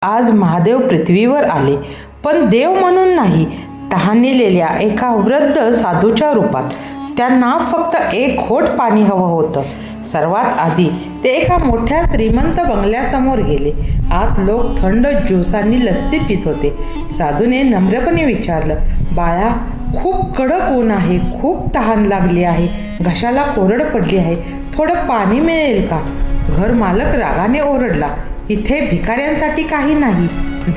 आज महादेव पृथ्वीवर आले, पण देव म्हणून नाही, तहानलेल्या एका वृद्ध साधूच्या रूपात. त्यांना फक्त एक घोट पाणी हवं होतं. सर्वात आधी ते एका मोठ्या श्रीमंत बंगल्यासमोर गेले. आत लोक थंड ज्यूसांनी लस्सी पित होते. साधूने नम्रपणे विचारलं, बाळा, खूप कडक ऊन आहे, खूप तहान लागली आहे, घशाला कोरड पडली आहे, थोडं पाणी मिळेल का? घर मालक रागाने ओरडला, इथे भिकाऱ्यांसाठी काही नाही,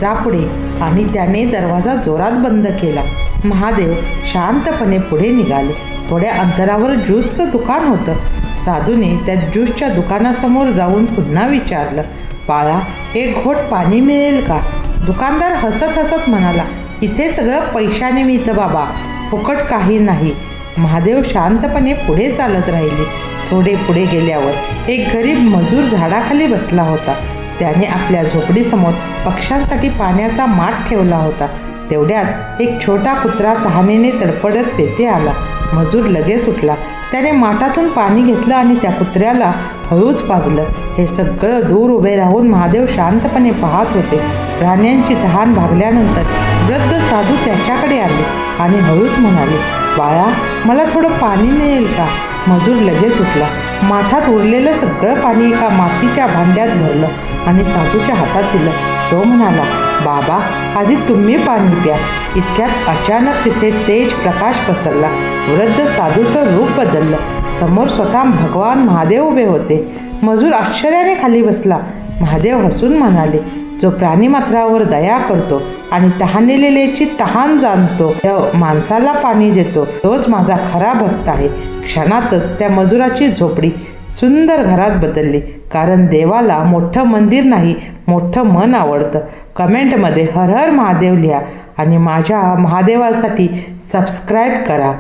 जा पुढे. आणि त्याने दरवाजा जोरात बंद केला. महादेव शांतपणे पुढे निघाले. थोड्या अंतरावर ज्यूसचं दुकान होतं. साधूने त्या ज्यूसच्या दुकानासमोर जाऊन पुन्हा विचारलं, बाळा, एक घोट पाणी मिळेल का? दुकानदार हसत हसत म्हणाला, इथे सगळं पैशाने मिळतं बाबा, फुकट काही नाही. महादेव शांतपणे पुढे चालत राहिले. थोडे पुढे गेल्यावर एक गरीब मजूर झाडाखाली बसला होता. त्याने आपल्या झोपडीसमोर पक्ष्यांसाठी पाण्याचा माठ ठेवला होता. तेवढ्यात एक छोटा कुत्रा तहानेने तडफडत तेथे आला. मजूर लगेच उठला. त्याने माठातून पाणी घेतलं आणि त्या कुत्र्याला हळूच पाजलं. हे सगळं दूर उभे राहून महादेव शांतपणे पाहत होते. प्राण्यांची तहान भागल्यानंतर वृद्ध साधू त्याच्याकडे आले आणि हळूच म्हणाले, बाळा, मला थोडं पाणी मिळेल का? मजूर लगेच उठला. माठात उरलेलं सगळं पाणी एका मातीच्या भांड्यात भरलं आणि साधूच्या हातात दिलं. तो म्हणाला, बाबा, आधी तुम्ही पाणी प्या. इतक्यात अचानक तिथे तेज प्रकाश पसरला. वृद्ध साधूचं रूप बदललं. समोर स्वतः भगवान महादेव उभे होते. मजूर आश्चर्याने खाली बसला. महादेव हसून म्हणाले, जो प्राणीमात्रावर दया करतो आणि तहानलेल्याची तहान जाणतो, माणसाला पाणी देतो, तोच माझा खरा भक्त आहे. क्षणातच त्या मजुराची झोपडी सुंदर घरात बदलली. कारण देवाला मोठं मंदिर नाही, मोठं मन आवडतं. कमेंटमध्ये हर हर महादेव लिहा आणि माझ्या महादेवासाठी सबस्क्राईब करा.